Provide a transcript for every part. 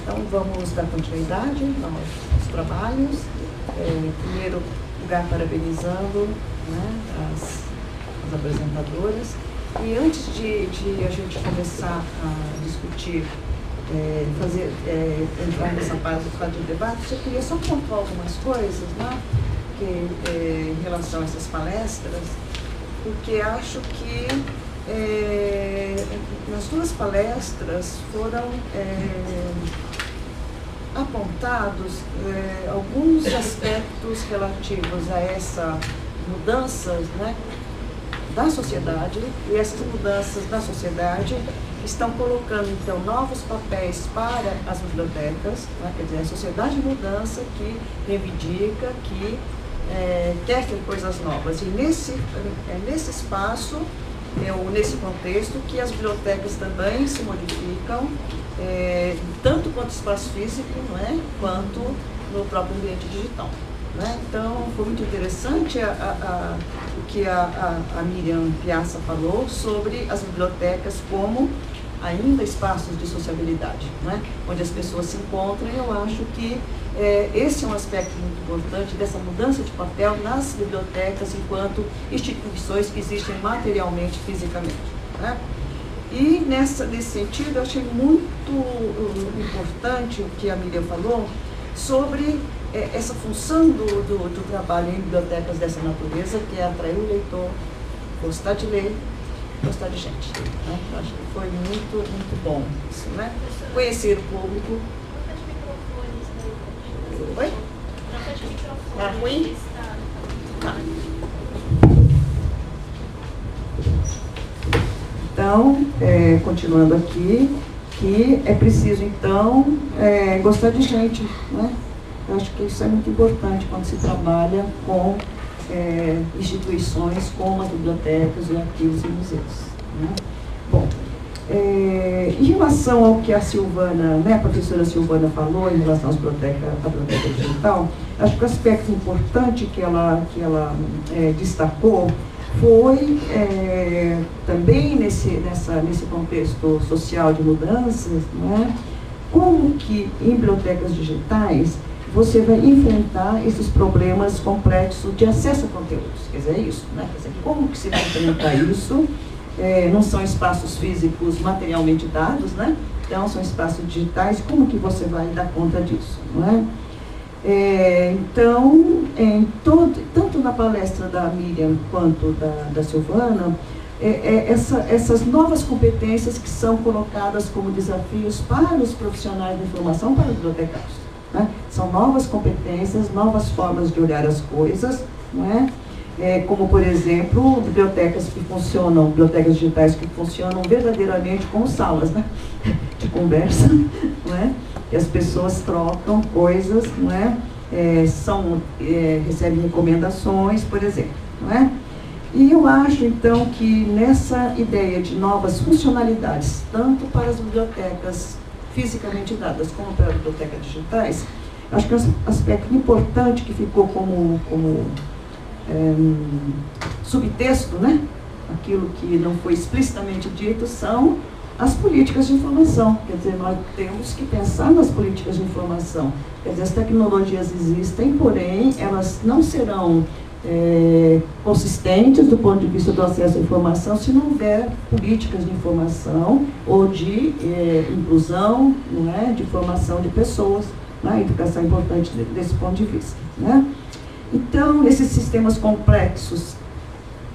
Então, vamos dar continuidade aos trabalhos. Em primeiro lugar, parabenizando, né, as apresentadoras. E antes de a gente começar a discutir, entrar nessa parte de debate, eu queria só pontuar algumas coisas, né, em relação a essas palestras, porque acho que nas duas palestras foram apontados alguns aspectos relativos a essa mudanças, né, da sociedade, e essas mudanças da sociedade estão colocando, então, novos papéis para as bibliotecas, né, quer dizer, a sociedade de mudança que reivindica, que quer ter coisas novas. E nesse espaço, nesse contexto, que as bibliotecas também se modificam, tanto quanto espaço físico, não é, quanto no próprio ambiente digital. Né? Então, foi muito interessante o que a Miriam Piazza falou sobre as bibliotecas como ainda espaços de sociabilidade, né? Onde as pessoas se encontram. E eu acho que esse é um aspecto muito importante dessa mudança de papel nas bibliotecas enquanto instituições que existem materialmente, fisicamente. Né? E nesse sentido, eu achei muito importante o que a Miriam falou sobre essa função do trabalho em bibliotecas dessa natureza, que é atrair o leitor, gostar de ler, gostar de gente. Né? Eu acho que foi muito, muito bom isso, né? Conhecer o público. Oi? Tá ruim? Tá. Então, continuando aqui, que é preciso, então, gostar de gente, né? Eu acho que isso é muito importante quando se trabalha com instituições como as bibliotecas, os arquivos e museus. Né? Bom, em relação ao que a Silvana, né, a professora Silvana falou em relação à biblioteca digital, acho que o aspecto importante que ela destacou foi também nesse contexto social de mudanças, né, como que em bibliotecas digitais você vai enfrentar esses problemas complexos de acesso a conteúdos. Quer dizer, é isso, né? Quer dizer, como que se vai enfrentar isso? Não são espaços físicos materialmente dados, né? Então, são espaços digitais. Como que você vai dar conta disso, não é? Então, tanto na palestra da Miriam quanto da Silvana, essas novas competências que são colocadas como desafios para os profissionais da informação, para os bibliotecários. Né? São novas competências, novas formas de olhar as coisas, não é? Como, por exemplo, bibliotecas digitais que funcionam verdadeiramente como salas, né? De conversa, não é? E as pessoas trocam coisas, não é? Recebem recomendações, por exemplo, não é? E eu acho, então, que nessa ideia de novas funcionalidades, tanto para as bibliotecas fisicamente dadas como para as bibliotecas digitais, acho que um aspecto importante que ficou como subtexto, né? Aquilo que não foi explicitamente dito, são as políticas de informação. Quer dizer, nós temos que pensar nas políticas de informação. Quer dizer, as tecnologias existem, porém, elas não serão consistentes do ponto de vista do acesso à informação se não houver políticas de informação ou de inclusão, não é? De formação de pessoas. Né? A educação é importante desse ponto de vista. Né? Então, esses sistemas complexos,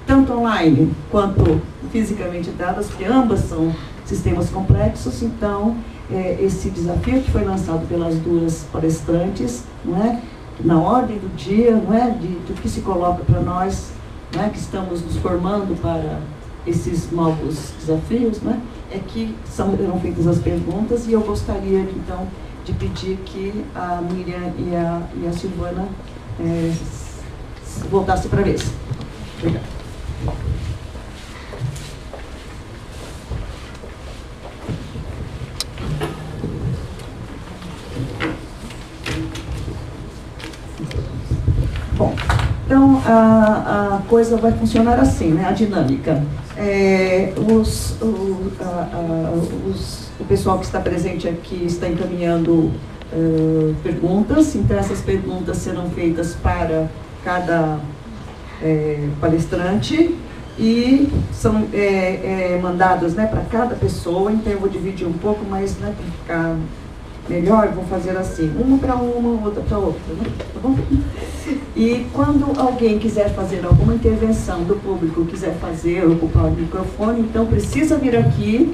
tanto online quanto fisicamente dados, porque ambas são sistemas complexos, então, esse desafio que foi lançado pelas duas palestrantes, não é? Na ordem do dia, não é? Do que se coloca para nós, não é? Que estamos nos formando para esses novos desafios, né? É que serão feitas as perguntas, e eu gostaria, então, de pedir que a Miriam e a Silvana voltassem para a mesa. Obrigada. Bom, então a coisa vai funcionar assim, né? A dinâmica. O o pessoal que está presente aqui está encaminhando perguntas, então essas perguntas serão feitas para cada palestrante e são mandadas, né, para cada pessoa. Então eu vou dividir um pouco, mas, né, para ficar melhor, vou fazer assim, uma para uma, outra para outra, né? Tá bom? E quando alguém quiser fazer alguma intervenção do público, quiser fazer, ocupar o microfone, então precisa vir aqui,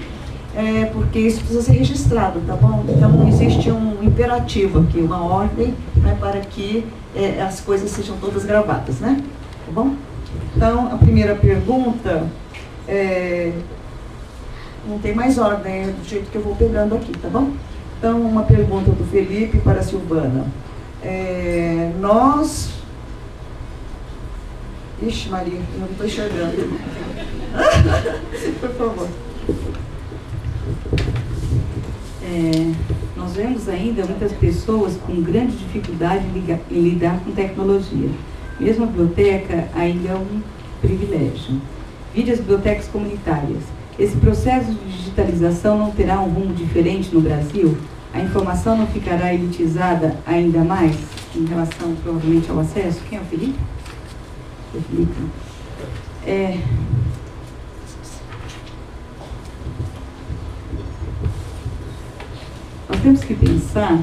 porque isso precisa ser registrado, tá bom? Então existe um imperativo aqui, uma ordem, né, para que as coisas sejam todas gravadas, né? Tá bom? Então, a primeira pergunta, não tem mais ordem, é do jeito que eu vou pegando aqui, tá bom? Então, uma pergunta do Felipe para a Silvana. Ixi, Maria, eu não estou enxergando. Por favor. Nós vemos ainda muitas pessoas com grande dificuldade em lidar com tecnologia. Mesmo a biblioteca ainda é um privilégio. Vide as bibliotecas comunitárias. Esse processo de digitalização não terá um rumo diferente no Brasil? A informação não ficará elitizada ainda mais em relação, provavelmente, ao acesso? Quem é o Felipe? O Felipe. Nós temos que pensar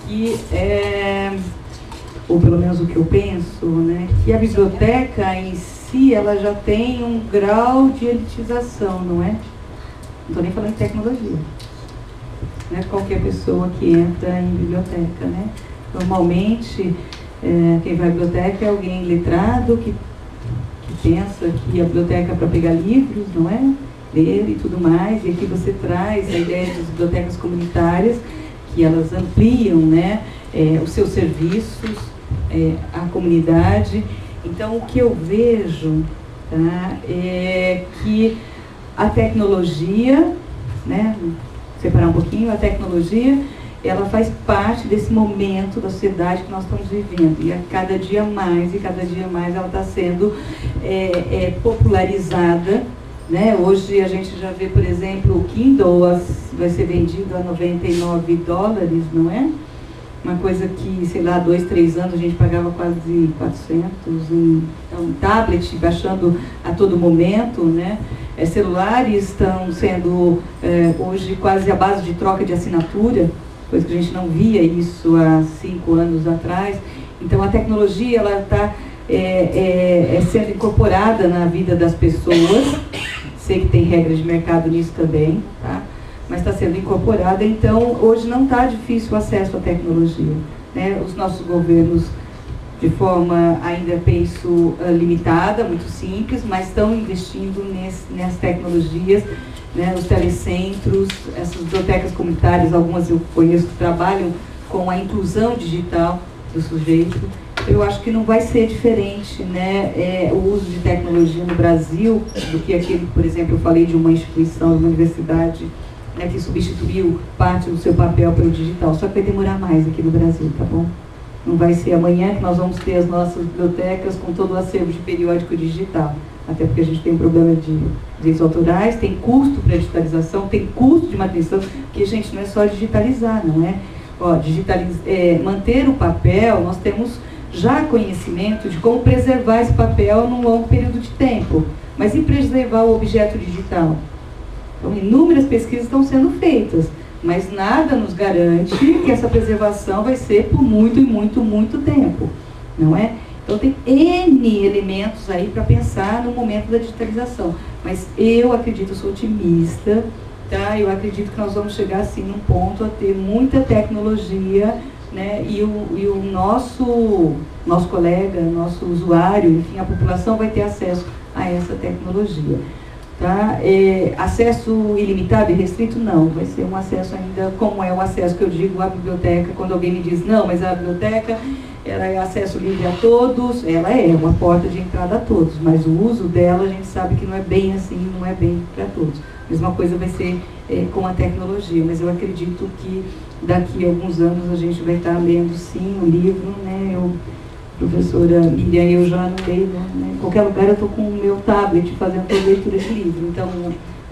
que, ou pelo menos o que eu penso, né, que a biblioteca em si, ela já tem um grau de elitização, não é? Não estou nem falando de tecnologia. Não é qualquer pessoa que entra em biblioteca, né? Normalmente, quem vai à biblioteca é alguém letrado, que pensa que a biblioteca é para pegar livros, não é? Ler e tudo mais. E aqui você traz a ideia das bibliotecas comunitárias, que elas ampliam, né, os seus serviços, à comunidade. Então, o que eu vejo, tá, é que a tecnologia, né, separar um pouquinho, a tecnologia, ela faz parte desse momento da sociedade que nós estamos vivendo. E a cada dia mais ela está sendo popularizada, né? Hoje a gente já vê, por exemplo, o Kindle vai ser vendido a $99, não é? Uma coisa que, sei lá, 2, 3 anos a gente pagava quase 400 em tablet, baixando a todo momento, né? Celulares estão sendo hoje quase a base de troca de assinatura, coisa que a gente não via isso há 5 anos atrás. Então a tecnologia ela está sendo incorporada na vida das pessoas. Sei que tem regras de mercado nisso também, tá? Mas está sendo incorporada, então hoje não está difícil o acesso à tecnologia, né? Os nossos governos, de forma ainda penso limitada, muito simples, mas estão investindo nessas tecnologias, né? Os telecentros, essas bibliotecas comunitárias, algumas eu conheço que trabalham com a inclusão digital do sujeito. Eu acho que não vai ser diferente, né, o uso de tecnologia no Brasil do que aquele, por exemplo, eu falei de uma instituição, uma universidade, né, que substituiu parte do seu papel pelo digital. Só que vai demorar mais aqui no Brasil, tá bom? Não vai ser amanhã que nós vamos ter as nossas bibliotecas com todo o acervo de periódico digital. Até porque a gente tem um problema de direitos autorais, tem custo para digitalização, tem custo de manutenção, porque, gente, não é só digitalizar, não é? Manter o papel, nós temos já conhecimento de como preservar esse papel num longo período de tempo. Mas e preservar o objeto digital? Então, inúmeras pesquisas estão sendo feitas, mas nada nos garante que essa preservação vai ser por muito e muito, muito tempo, não é? Então, tem N elementos aí para pensar no momento da digitalização. Mas eu acredito, eu sou otimista, tá? Eu acredito que nós vamos chegar, assim, num ponto a ter muita tecnologia, né? E o nosso colega, nosso usuário, enfim, a população vai ter acesso a essa tecnologia. Tá? Acesso ilimitado e restrito? Não, vai ser um acesso ainda, como é o acesso que eu digo à biblioteca, quando alguém me diz, não, mas a biblioteca ela é acesso livre a todos, ela é uma porta de entrada a todos, mas o uso dela a gente sabe que não é bem assim, não é bem para todos. A mesma coisa vai ser com a tecnologia, mas eu acredito que daqui a alguns anos a gente vai estar lendo sim o livro, né? Professora Miriam, eu já não leio, né? Em qualquer lugar eu estou com o meu tablet fazendo toda a leitura de livro, então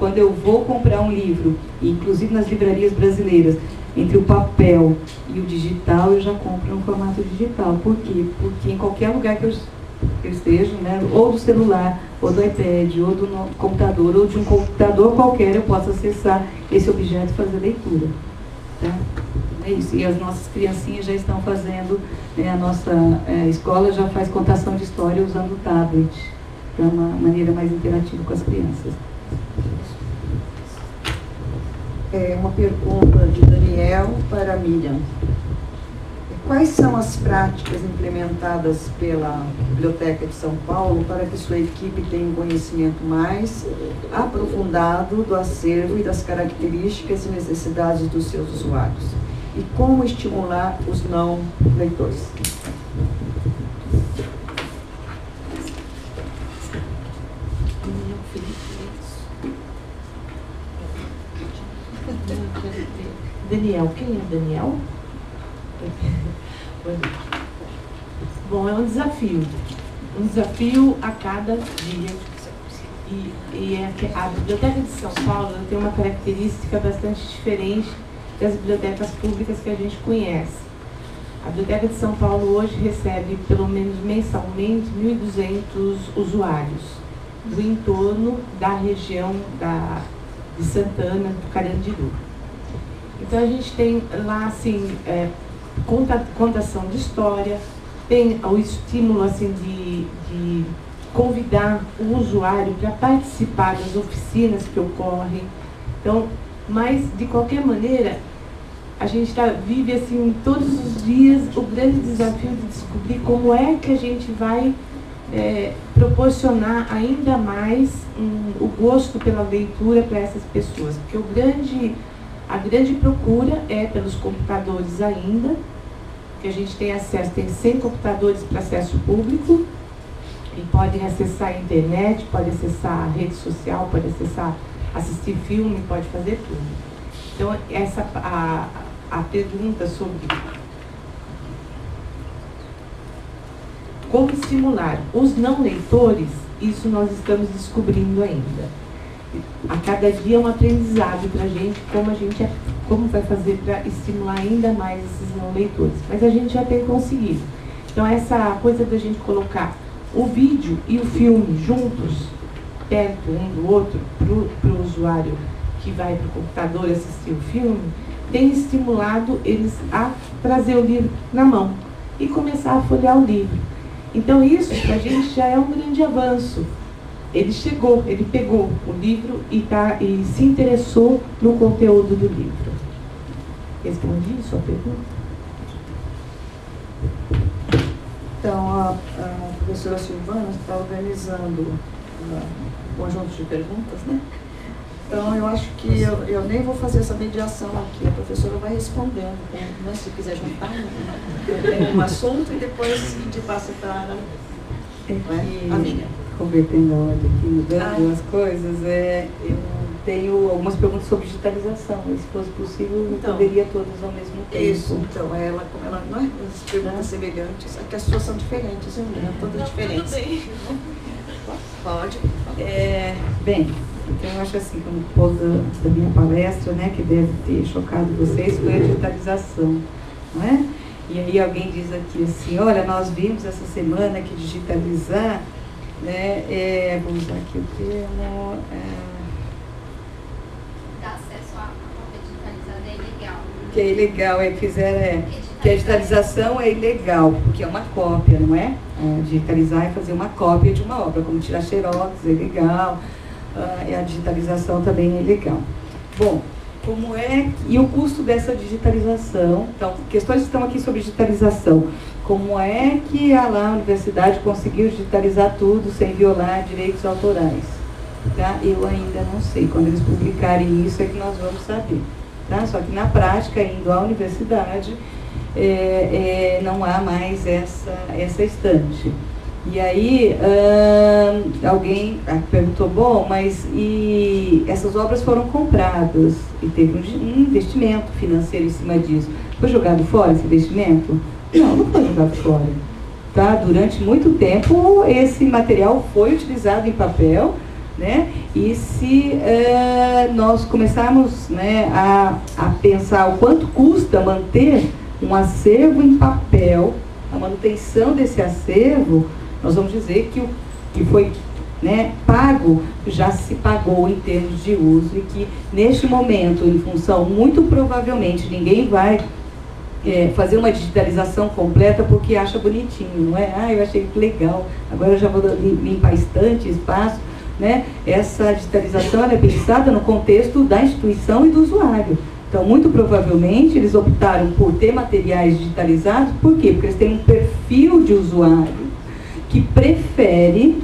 Quando eu vou comprar um livro, inclusive nas livrarias brasileiras, entre o papel e o digital, eu já compro no formato digital. Por quê? Porque em qualquer lugar que eu esteja, né, ou do celular, ou do iPad, ou do computador, ou de um computador qualquer, eu posso acessar esse objeto e fazer leitura. Tá? É isso. E as nossas criancinhas já estão fazendo, a nossa escola já faz contação de história usando o tablet, para uma maneira mais interativa com as crianças. Uma pergunta de Daniel para Miriam. Quais são as práticas implementadas pela Biblioteca de São Paulo para que sua equipe tenha um conhecimento mais aprofundado do acervo e das características e necessidades dos seus usuários? E como estimular os não leitores? Daniel, quem é Daniel? Bom, é um desafio a cada dia. A Biblioteca de São Paulo tem uma característica bastante diferente das bibliotecas públicas que a gente conhece. A Biblioteca de São Paulo hoje recebe, pelo menos mensalmente, 1.200 usuários do entorno da região de Santana, do Carandiru. Então a gente tem lá, assim, contação de história, tem o estímulo, assim, de convidar o usuário para participar das oficinas que ocorrem. Então, mas, de qualquer maneira, a gente vive, assim, todos os dias o grande desafio de descobrir como é que a gente vai proporcionar ainda mais o gosto pela leitura para essas pessoas. Porque a grande procura é pelos computadores ainda, que a gente tem acesso, tem 100 computadores para acesso público, e podem acessar a internet, pode acessar a rede social, pode assistir filme, pode fazer tudo. Então, a pergunta sobre como estimular os não leitores, isso nós estamos descobrindo ainda. A cada dia é um aprendizado para a gente, como vai fazer para estimular ainda mais esses não leitores. Mas a gente já tem conseguido. Então, essa coisa da gente colocar o vídeo e o filme juntos, perto um do outro, para o usuário que vai para o computador assistir o filme, tem estimulado eles a trazer o livro na mão e começar a folhear o livro. Então, isso para a gente já é um grande avanço. Ele chegou, ele pegou o livro e se interessou no conteúdo do livro. Respondi a sua pergunta? Então, a professora Silvana está organizando um conjunto de perguntas, né? Então, eu acho que eu nem vou fazer essa mediação aqui, a professora vai respondendo, né? Se quiser juntar um assunto e depois a gente passa para a amiga. Convertendo a ordem aqui, mudando as coisas, eu tenho algumas perguntas sobre digitalização, e se fosse possível, eu poderia todas ao mesmo tempo. Isso, então, como ela não é as perguntas semelhantes, é que as suas são diferentes, né? Todas diferentes. Pode. Bem, então eu acho assim, como ponto da minha palestra, né, que deve ter chocado vocês, foi a digitalização, não é? E aí alguém diz aqui assim, olha, nós vimos essa semana que digitalizar, né, vou usar aqui o termo, dá acesso à cópia digitalizada é ilegal. Que é ilegal, que a digitalização é ilegal, porque é uma cópia, não é? Digitalizar é fazer uma cópia de uma obra, como tirar xerox é ilegal, e a digitalização também é ilegal. Bom, como é, e o custo dessa digitalização, então, questões estão aqui sobre digitalização. Como é que a universidade conseguiu digitalizar tudo sem violar direitos autorais? Tá? Eu ainda não sei. Quando eles publicarem isso é que nós vamos saber. Tá? Só que na prática, indo à universidade, não há mais essa estante. E aí, alguém perguntou, bom, mas e essas obras foram compradas e teve um investimento financeiro em cima disso. Foi jogado fora esse investimento? Não foi jogado fora. Tá? Durante muito tempo, esse material foi utilizado em papel, né? E se nós começarmos, né, a pensar o quanto custa manter um acervo em papel, a manutenção desse acervo, nós vamos dizer que o que foi, né, pago, já se pagou em termos de uso, e que neste momento, em função, muito provavelmente, ninguém vai fazer uma digitalização completa porque acha bonitinho, não é? Ah, eu achei legal, agora eu já vou limpar estante, espaço, né? Essa digitalização ela é pensada no contexto da instituição e do usuário. Então, muito provavelmente, eles optaram por ter materiais digitalizados. Por quê? Porque eles têm um perfil de usuário que prefere,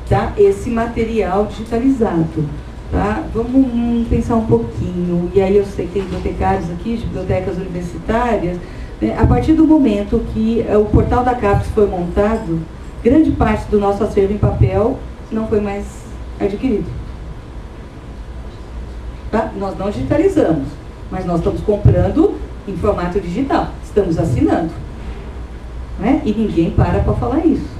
tá, esse material digitalizado. Tá? Vamos pensar um pouquinho. E aí eu sei que tem bibliotecários aqui, de bibliotecas universitárias. Né? A partir do momento que o portal da CAPES foi montado, grande parte do nosso acervo em papel não foi mais adquirido. Tá? Nós não digitalizamos, mas nós estamos comprando em formato digital, estamos assinando, né? E ninguém para falar isso.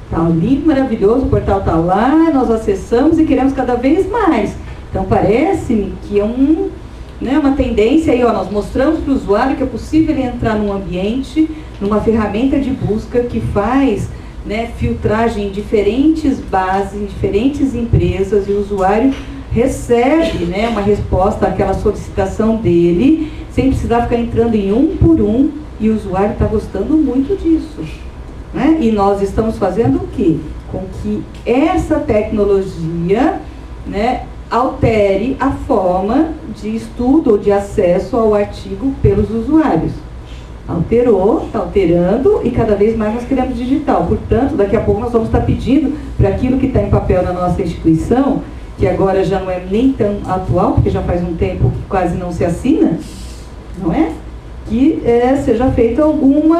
Está lindo, maravilhoso, o portal está lá, nós acessamos e queremos cada vez mais. Então parece-me que é uma tendência aí, ó, nós mostramos para o usuário que é possível ele entrar num ambiente, numa ferramenta de busca que faz, né, filtragem em diferentes bases, em diferentes empresas, e o usuário recebe, né, uma resposta àquela solicitação dele, sem precisar ficar entrando em um por um, e o usuário está gostando muito disso. Né? E nós estamos fazendo o quê? Com que essa tecnologia, né, altere a forma de estudo ou de acesso ao artigo pelos usuários. Alterou, está alterando, e cada vez mais nós queremos digital. Portanto, daqui a pouco nós vamos estar pedindo para aquilo que está em papel na nossa instituição, que agora já não é nem tão atual, porque já faz um tempo que quase não se assina, não é? Que seja feito algum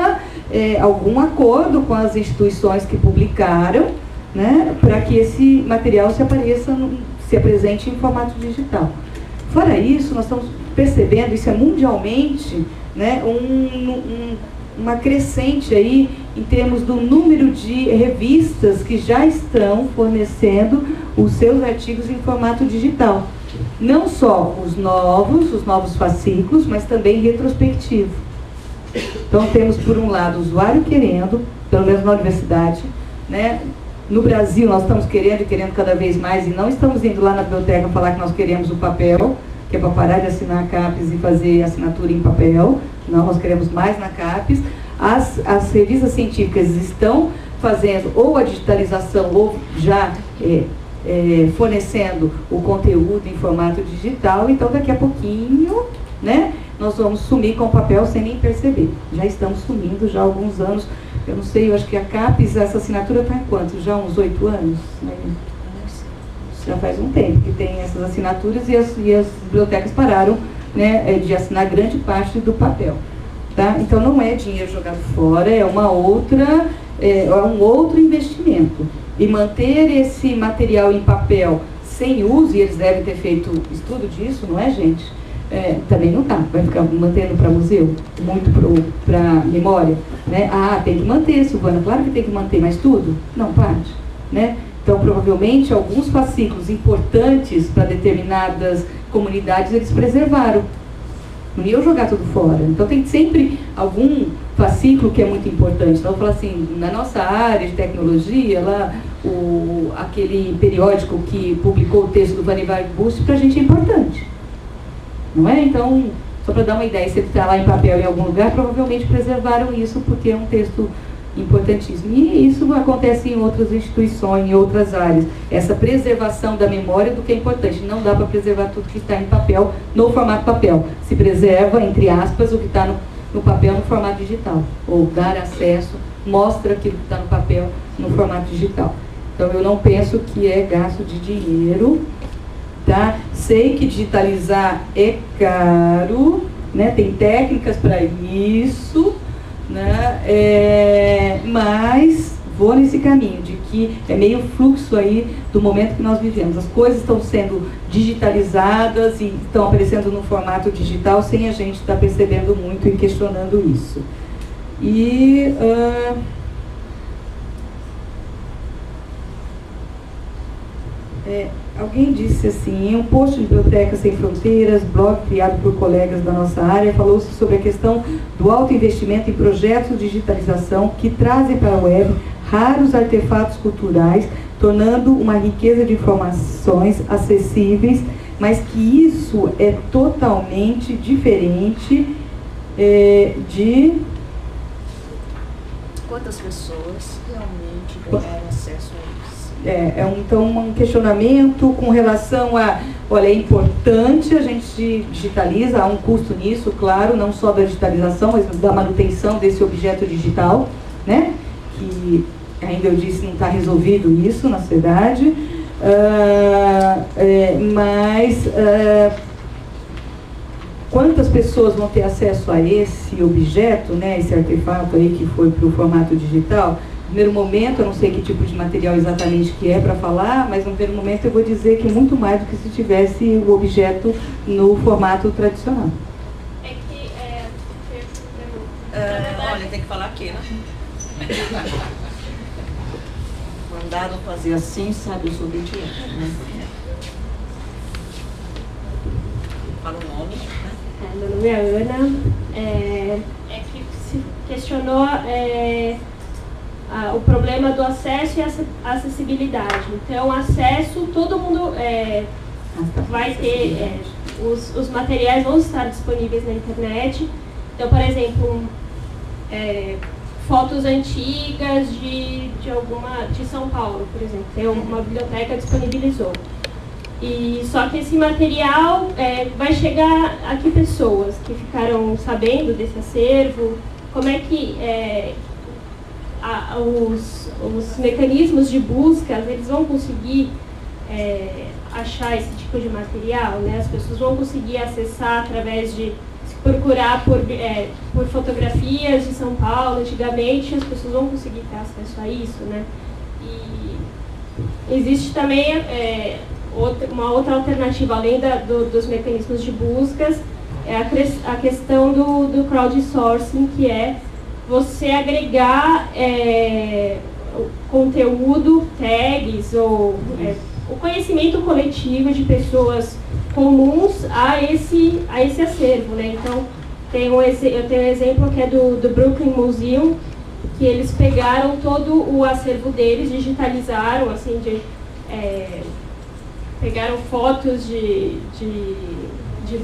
acordo com as instituições que publicaram, né, para que esse material se apresente em formato digital. Fora isso, nós estamos percebendo, isso é mundialmente, né, uma crescente aí em termos do número de revistas que já estão fornecendo os seus artigos em formato digital. Não só os novos fascículos, mas também retrospectivo. Então temos, por um lado, o usuário querendo, pelo menos na universidade, né? No Brasil nós estamos querendo cada vez mais, e não estamos indo lá na biblioteca falar que nós queremos o papel, que é para parar de assinar a CAPES e fazer assinatura em papel. Não, nós queremos mais na CAPES. As revistas científicas estão fazendo ou a digitalização ou já fornecendo o conteúdo em formato digital. Então daqui a pouquinho, né, nós vamos sumir com o papel sem nem perceber. Já estamos sumindo já há alguns anos. Eu não sei, eu acho que a CAPES, essa assinatura está em quanto? Já uns 8 anos? Né? Já faz um tempo que tem essas assinaturas, e as bibliotecas pararam, né, de assinar grande parte do papel. Tá? Então não é dinheiro jogado fora, é um outro investimento. E manter esse material em papel sem uso, e eles devem ter feito estudo disso, não é, gente? Também não tá, vai ficar mantendo para museu, muito para memória, né? Ah, tem que manter, Silvana, claro que tem que manter, mas tudo? Não, parte, né? Então, provavelmente, alguns fascículos importantes para determinadas comunidades, eles preservaram. Não iam jogar tudo fora. Então, tem sempre algum fascículo que é muito importante. Então, eu falo assim, na nossa área de tecnologia, lá, aquele periódico que publicou o texto do Vannevar Bush, para a gente é importante. Não é? Então, só para dar uma ideia, se ele está lá em papel em algum lugar, provavelmente preservaram isso, porque é um texto importantíssimo. E isso acontece em outras instituições, em outras áreas. Essa preservação da memória do que é importante. Não dá para preservar tudo que está em papel, no formato papel. Se preserva, entre aspas, o que está no papel no formato digital. Ou dar acesso, mostra aquilo que está no papel no formato digital. Então, eu não penso que é gasto de dinheiro. Tá? Sei que digitalizar é caro, né? Tem técnicas para isso, né? Mas vou nesse caminho de que é meio fluxo aí do momento que nós vivemos. As coisas estão sendo digitalizadas e estão aparecendo no formato digital sem a gente estar percebendo muito e questionando isso. E Alguém disse assim, em um post de Biblioteca Sem Fronteiras, blog criado por colegas da nossa área, falou-se sobre a questão do alto investimento em projetos de digitalização que trazem para a web raros artefatos culturais, tornando uma riqueza de informações acessíveis, mas que isso é totalmente diferente de... Quantas pessoas realmente ganharam acesso a isso? Então, um questionamento com relação a, olha, é importante a gente digitaliza, há um custo nisso, claro, não só da digitalização, mas da manutenção desse objeto digital, né? Que ainda eu disse, não está resolvido isso na sociedade, quantas pessoas vão ter acesso a esse objeto, né, esse artefato aí que foi para o formato digital? No primeiro momento, eu não sei que tipo de material exatamente que é para falar, mas no primeiro momento eu vou dizer que muito mais do que se tivesse o objeto no formato tradicional. Olha, tem que falar aqui, né? Mandaram fazer assim, sabe, eu sou 20 anos, né? Fala o nome, né? Meu nome é Ana. Que se questionou o problema do acesso e acessibilidade. Então, acesso, todo mundo vai ter, os materiais vão estar disponíveis na internet. Então, por exemplo, fotos antigas de São Paulo, por exemplo, tem uma biblioteca disponibilizou. Só que esse material vai chegar a que pessoas que ficaram sabendo desse acervo, como é que os mecanismos de busca, eles vão conseguir achar esse tipo de material, né? As pessoas vão conseguir acessar através de procurar por fotografias de São Paulo, antigamente as pessoas vão conseguir ter acesso a isso, né? E existe também uma outra alternativa, além dos mecanismos de buscas, é a questão do crowdsourcing, que é você agregar conteúdo, tags, ou o conhecimento coletivo de pessoas comuns a esse acervo, né? Então, eu tenho um exemplo que é do Brooklyn Museum, que eles pegaram todo o acervo deles, digitalizaram, assim, pegaram fotos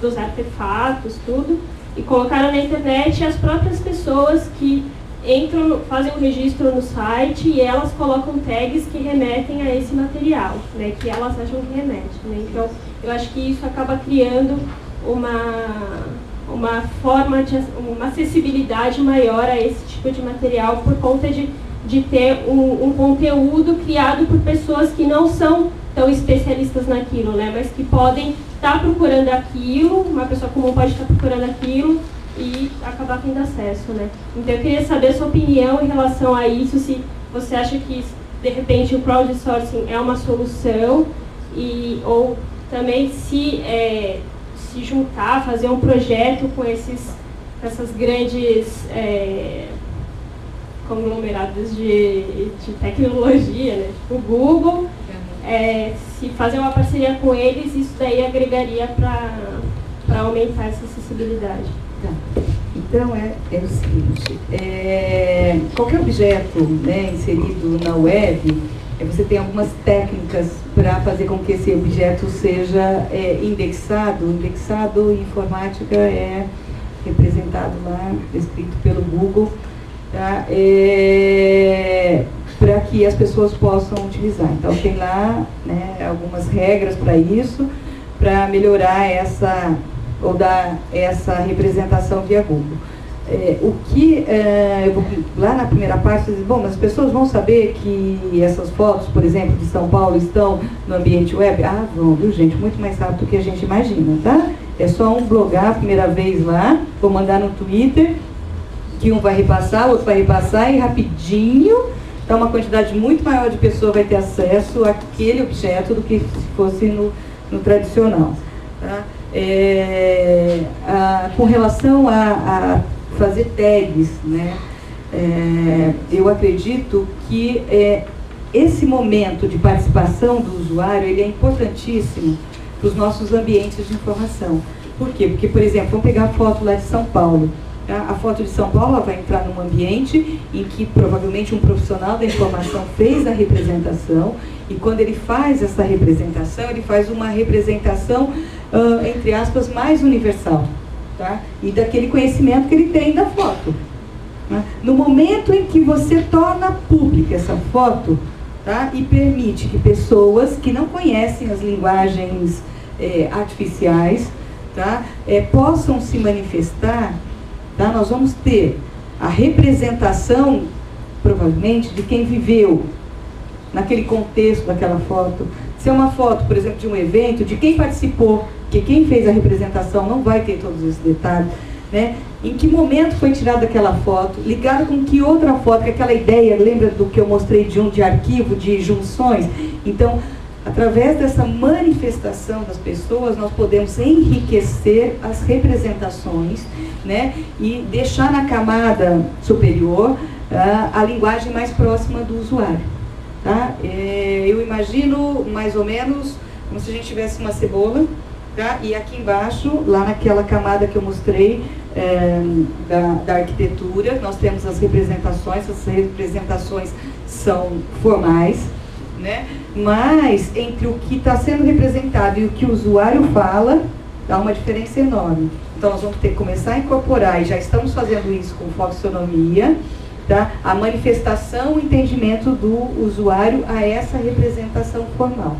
dos artefatos, tudo, e colocaram na internet, e as próprias pessoas que entram, fazem um registro no site e elas colocam tags que remetem a esse material, né, que elas acham que remete, né? Então, eu acho que isso acaba criando uma forma de uma acessibilidade maior a esse tipo de material, por conta de ter um conteúdo criado por pessoas que não são tão especialistas naquilo, né, mas que podem estar procurando aquilo, uma pessoa comum pode estar procurando aquilo e acabar tendo acesso, né. Então eu queria saber a sua opinião em relação a isso, se você acha que de repente o crowdsourcing é uma solução, ou também se juntar, fazer um projeto com essas grandes conglomerados de tecnologia, né, tipo o Google, se fazer uma parceria com eles, isso daí agregaria para aumentar essa acessibilidade. Tá. Então, é o seguinte, qualquer objeto, né, inserido na web, você tem algumas técnicas para fazer com que esse objeto seja indexado. Indexado em informática é representado lá, descrito pelo Google, tá? Para que as pessoas possam utilizar. Então, tem lá, né, algumas regras para isso, para melhorar ou dar essa representação via Google. Lá na primeira parte, você diz, bom, mas as pessoas vão saber que essas fotos, por exemplo, de São Paulo estão no ambiente web? Ah, vão, viu, gente? Muito mais rápido do que a gente imagina, tá? É só um blogar a primeira vez lá, vou mandar no Twitter, que um vai repassar, o outro vai repassar, e rapidinho, então uma quantidade muito maior de pessoas vai ter acesso àquele objeto do que se fosse no tradicional, tá? Com relação a fazer tags, né? Eu acredito que esse momento de participação do usuário, ele é importantíssimo para os nossos ambientes de informação. Por quê? Porque, por exemplo, vamos pegar a foto lá de São Paulo. Tá? A foto de São Paulo, ela vai entrar num ambiente em que provavelmente um profissional da informação fez a representação, e quando ele faz essa representação, ele faz uma representação, entre aspas, mais universal, tá? E daquele conhecimento que ele tem da foto. Né? No momento em que você torna pública essa foto, tá? E permite que pessoas que não conhecem as linguagens artificiais, tá? Possam se manifestar, tá? Nós vamos ter a representação, provavelmente, de quem viveu naquele contexto daquela foto. Se é uma foto, por exemplo, de um evento, de quem participou, que quem fez a representação não vai ter todos esses detalhes, né? Em que momento foi tirada aquela foto, ligado com que outra foto, que aquela ideia, lembra do que eu mostrei de arquivo, de junções? Então, através dessa manifestação das pessoas, nós podemos enriquecer as representações, né? E deixar na camada superior a linguagem mais próxima do usuário. Tá? Eu imagino mais ou menos como se a gente tivesse uma cebola, tá? E aqui embaixo, lá naquela camada que eu mostrei da arquitetura, nós temos as representações são formais, né? Mas entre o que está sendo representado e o que o usuário fala, dá uma diferença enorme. Então nós vamos ter que começar a incorporar, e já estamos fazendo isso com foxonomia, tá? A manifestação, o entendimento do usuário a essa representação formal.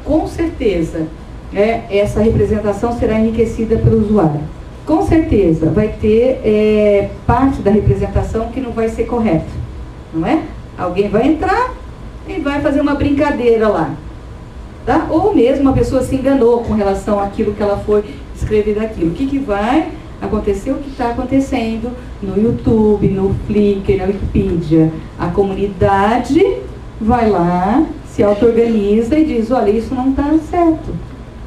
Com certeza, essa representação será enriquecida pelo usuário. Com certeza, vai ter parte da representação que não vai ser correta, não é? Alguém vai entrar e vai fazer uma brincadeira lá, tá? Ou mesmo uma pessoa se enganou com relação àquilo que ela foi escrever daquilo. O que vai acontecer? O que está acontecendo no YouTube, no Flickr, na Wikipedia? A comunidade vai lá, se auto-organiza e diz, olha, isso não está certo.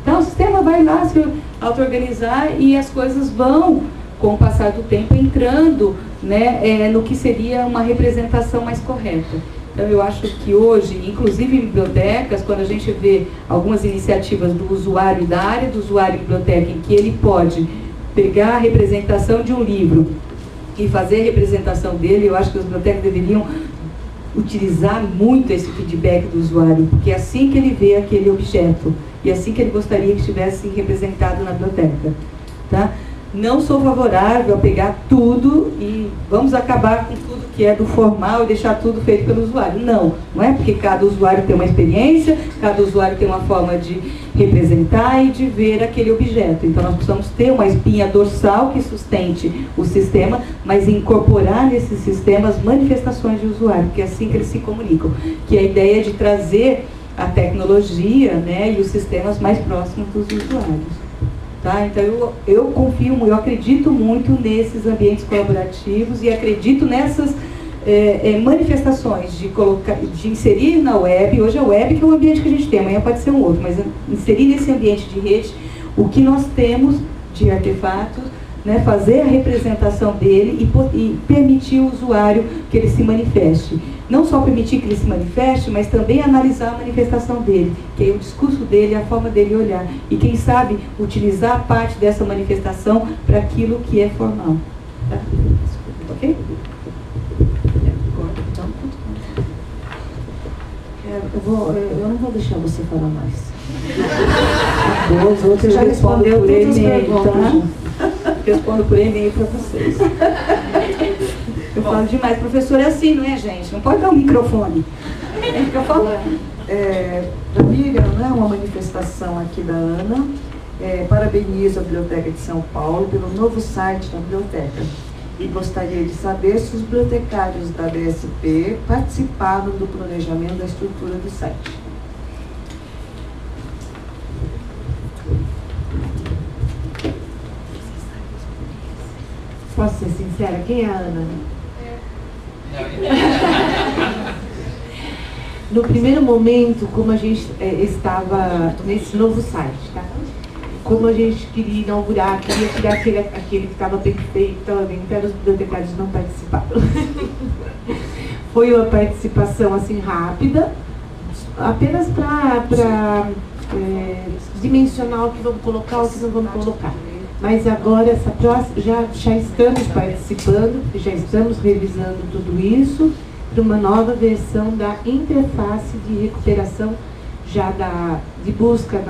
Então o sistema vai lá se auto-organizar e as coisas vão, com o passar do tempo, entrando, né, no que seria uma representação mais correta. Então eu acho que hoje, inclusive em bibliotecas, quando a gente vê algumas iniciativas do usuário, da área do usuário em biblioteca, em que ele pode pegar a representação de um livro e fazer a representação dele, eu acho que as bibliotecas deveriam utilizar muito esse feedback do usuário, porque é assim que ele vê aquele objeto, e é assim que ele gostaria que estivesse representado na biblioteca. Tá? Não sou favorável a pegar tudo e vamos acabar com tudo que é do formal e deixar tudo feito pelo usuário. Não é porque cada usuário tem uma experiência, cada usuário tem uma forma de representar e de ver aquele objeto. Então nós precisamos ter uma espinha dorsal que sustente o sistema, mas incorporar nesses sistemas manifestações de usuário, porque é assim que eles se comunicam. Que é a ideia de trazer a tecnologia, né, e os sistemas mais próximos dos usuários. Tá? Então eu confio, eu acredito muito nesses ambientes colaborativos e acredito nessas manifestações de inserir na web. Hoje é a web que é o ambiente que a gente tem, amanhã pode ser um outro, mas inserir nesse ambiente de rede o que nós temos de artefatos, né, fazer a representação dele e permitir ao usuário que ele se manifeste. Não só permitir que ele se manifeste, mas também analisar a manifestação dele, que é o discurso dele, a forma dele olhar. E quem sabe utilizar parte dessa manifestação para aquilo que é formal. Tá? Ok? Eu não vou deixar você falar mais. Os outros já respondeu por e-mail, tá? Respondo por e-mail para vocês. Eu falo demais. Professor é assim, não é, gente? Não pode dar um microfone. Fica falando. Para mim, não é uma manifestação aqui da Ana. Parabenizo a Biblioteca de São Paulo pelo novo site da biblioteca. E gostaria de saber se os bibliotecários da BSP participaram do planejamento da estrutura do site. Posso ser sincera? Quem é a Ana? No primeiro momento, como a gente estava nesse novo site, tá? Como a gente queria inaugurar, queria tirar aquele que estava perfeito, então os bibliotecários não participaram. Foi uma participação assim rápida, apenas para dimensionar o que vamos colocar, o que não vamos colocar. Mas agora, essa próxima, já estamos participando, já estamos revisando tudo isso para uma nova versão da interface de recuperação, já de busca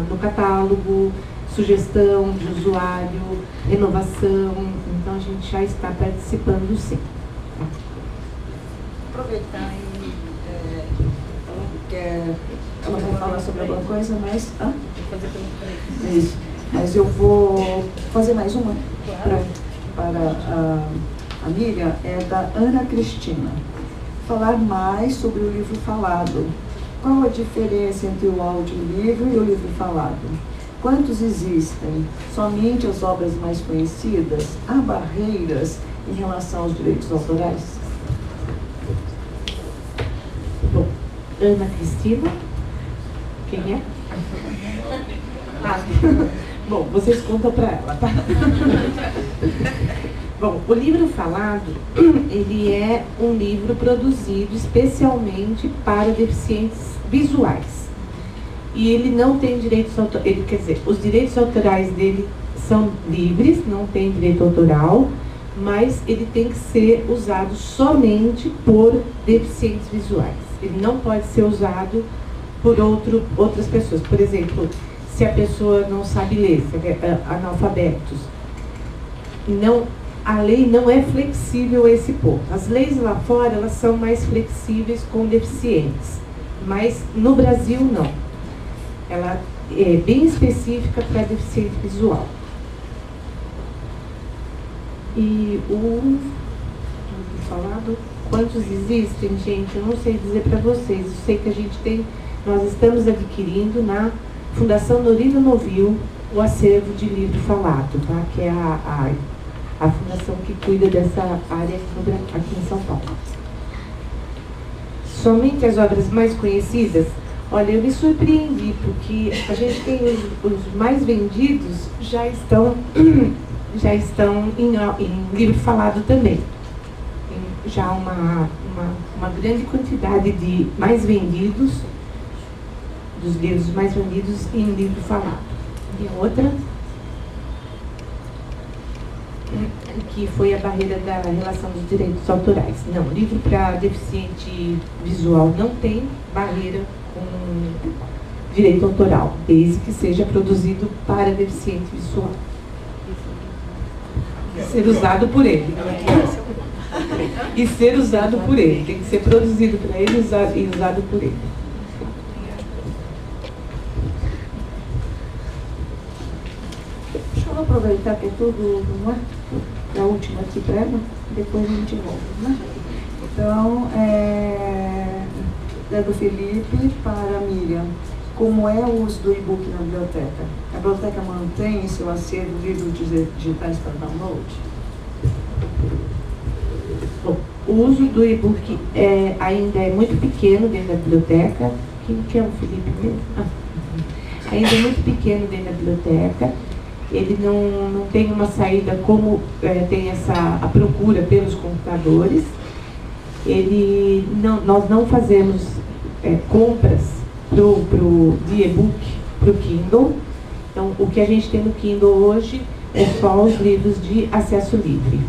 no catálogo, sugestão de usuário, renovação. Então, a gente já está participando, sim. Aproveitar ela vai falar sobre alguma coisa, mas... Isso. Mas eu vou fazer mais uma para a Miriam, é da Ana Cristina. Falar mais sobre o livro falado. Qual a diferença entre o audiolivro e o livro falado? Quantos existem? Somente as obras mais conhecidas? Há barreiras em relação aos direitos autorais? Bom, Ana Cristina, quem é? Bom, vocês contam para ela, tá? Bom, o livro falado, ele é um livro produzido especialmente para deficientes visuais. E ele não tem direitos autorais, quer dizer, os direitos autorais dele são livres, não tem direito autoral, mas ele tem que ser usado somente por deficientes visuais. Ele não pode ser usado por outras pessoas. Por exemplo, se a pessoa não sabe ler, se é analfabetos. A lei não é flexível a esse ponto. As leis lá fora, elas são mais flexíveis com deficientes, mas no Brasil não. Ela é bem específica para deficiente visual. E falado, quantos existem, gente? Eu não sei dizer para vocês. Eu sei que nós estamos adquirindo na Fundação Norino Novil o acervo de livro falado, tá? Que é a fundação que cuida dessa área aqui em São Paulo. Somente as obras mais conhecidas. Olha, eu me surpreendi, porque a gente tem os mais vendidos já estão em livro falado também. Tem já uma grande quantidade de mais vendidos, dos livros mais vendidos em livro falado. E a outra, que foi a barreira da relação dos direitos autorais. Não, livro para deficiente visual não tem barreira com direito autoral, desde que seja produzido para deficiente visual. E ser usado por ele. E ser usado por ele. Tem que ser produzido para ele e usado por ele. Deixa eu aproveitar que é tudo, não é? A última aqui para ela, depois a gente volta, né? Então, é do Felipe para a Miriam. Como é o uso do e-book na biblioteca? A biblioteca mantém em seu acervo livros digitais para download? Bom, o uso do e-book ainda é muito pequeno dentro da biblioteca. Quem é o Felipe mesmo? Ainda é muito pequeno dentro da biblioteca. Ele não tem uma saída como tem a procura pelos computadores. Nós não fazemos compras de e-book para o Kindle. Então, o que a gente tem no Kindle hoje é só os livros de acesso livre.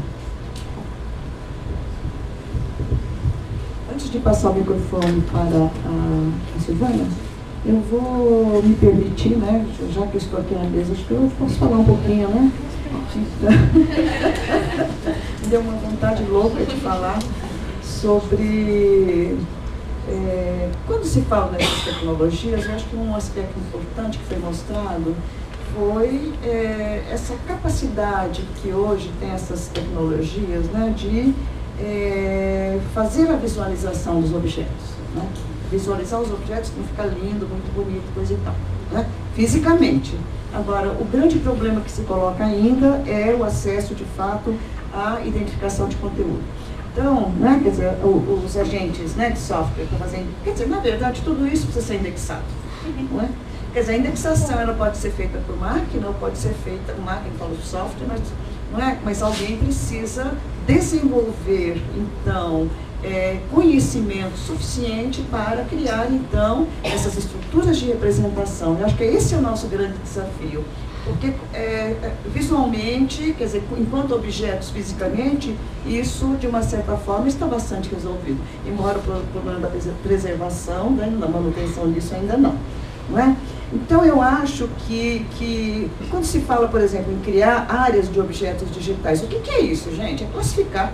Antes de passar o microfone para a Silvana, eu vou me permitir, né, já que eu estou aqui na mesa, acho que eu posso falar um pouquinho, né? Me deu uma vontade louca de falar sobre... quando se fala nessas tecnologias, eu acho que um aspecto importante que foi mostrado foi essa capacidade que hoje tem essas tecnologias, né, de fazer a visualização dos objetos, né? Visualizar os objetos não fica lindo, muito bonito, coisa e tal, né? Fisicamente. Agora, o grande problema que se coloca ainda é o acesso, de fato, à identificação de conteúdo. Então, né, quer dizer, os agentes, né, de software estão fazendo... Quer dizer, na verdade, tudo isso precisa ser indexado, não é? Quer dizer, a indexação ela pode ser feita por máquina ou pode ser feita... Máquina, fala de software, não é? Mas alguém precisa desenvolver, então, conhecimento suficiente para criar, então, essas estruturas de representação. Eu acho que esse é o nosso grande desafio. Porque visualmente, quer dizer, enquanto objetos fisicamente, isso de uma certa forma está bastante resolvido. Embora o problema da preservação, né, da manutenção disso ainda não é? Então eu acho que quando se fala, por exemplo, em criar áreas de objetos digitais, o que é isso, gente? É classificar.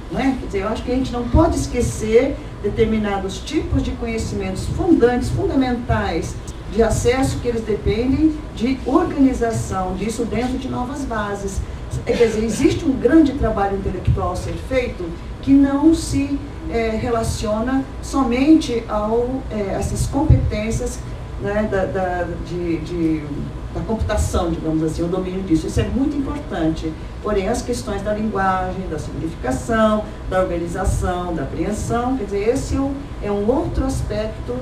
Não é? Quer dizer, eu acho que a gente não pode esquecer determinados tipos de conhecimentos fundantes, fundamentais, de acesso, que eles dependem de organização disso dentro de novas bases. Quer dizer, existe um grande trabalho intelectual a ser feito que não se relaciona somente a essas competências, né, da computação, digamos assim, o domínio disso. Isso é muito importante. Porém, as questões da linguagem, da significação, da organização, da apreensão, quer dizer, esse é um outro aspecto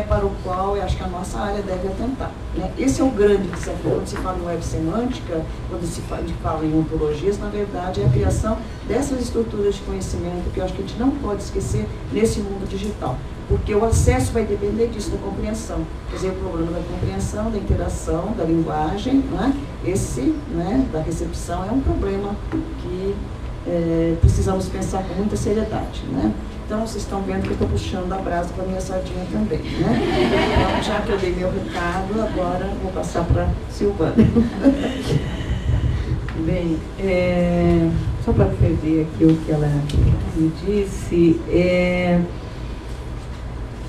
para o qual eu acho que a nossa área deve atentar, né? Esse é o grande desafio. Quando se fala em web semântica, quando se fala em ontologias, na verdade, é a criação dessas estruturas de conhecimento que eu acho que a gente não pode esquecer nesse mundo digital. Porque o acesso vai depender disso, da compreensão. Quer dizer, o problema da compreensão, da interação, da linguagem, né? Esse, né, da recepção, é um problema que precisamos pensar com muita seriedade, né? Então, vocês estão vendo que eu estou puxando a brasa para a minha sardinha também, né? Então, já que eu dei meu recado, agora vou passar para Silvana. Bem, só para ferver aqui o que ela me disse,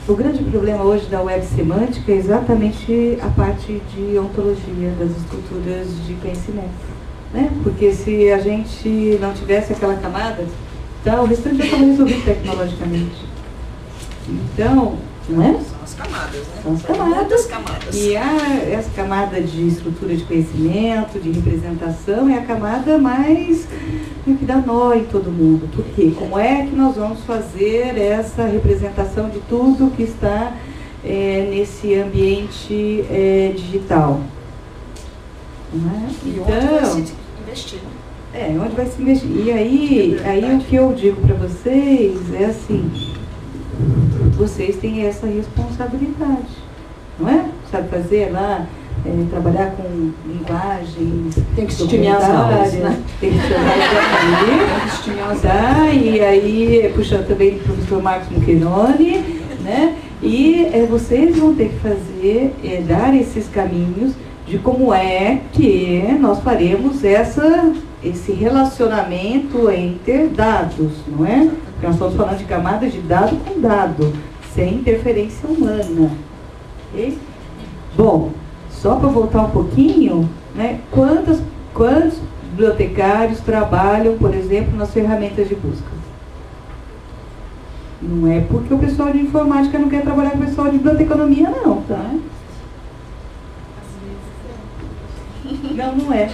o grande problema hoje da web semântica é exatamente a parte de ontologia das estruturas de conhecimento, né? Porque se a gente não tivesse aquela camada, então o restante já estava resolvido tecnologicamente. Então, não é? São as camadas, né? São as camadas. Muitas camadas. E essa camada de estrutura de conhecimento, de representação, é a camada mais que dá nó em todo mundo. Por quê? Como é que nós vamos fazer essa representação de tudo que está nesse ambiente digital? Não é? E onde vai se investir? Onde vai se investir? E aí o que eu digo para vocês é assim: vocês têm essa responsabilidade, não é? Sabe fazer lá, trabalhar com linguagens, tem que estimar as aulas, né? Tem que estimar as aulas. E aí, puxando também do professor Marcos Muccheroni, né? E vocês vão ter que fazer, dar esses caminhos de como é que nós faremos esse relacionamento entre dados, não é? Porque nós estamos falando de camadas de dado com dado, sem interferência humana. Okay? Bom, só para voltar um pouquinho, né? Quantos bibliotecários trabalham, por exemplo, nas ferramentas de busca? Não é porque o pessoal de informática não quer trabalhar com o pessoal de biblioteconomia, não, tá? Não é.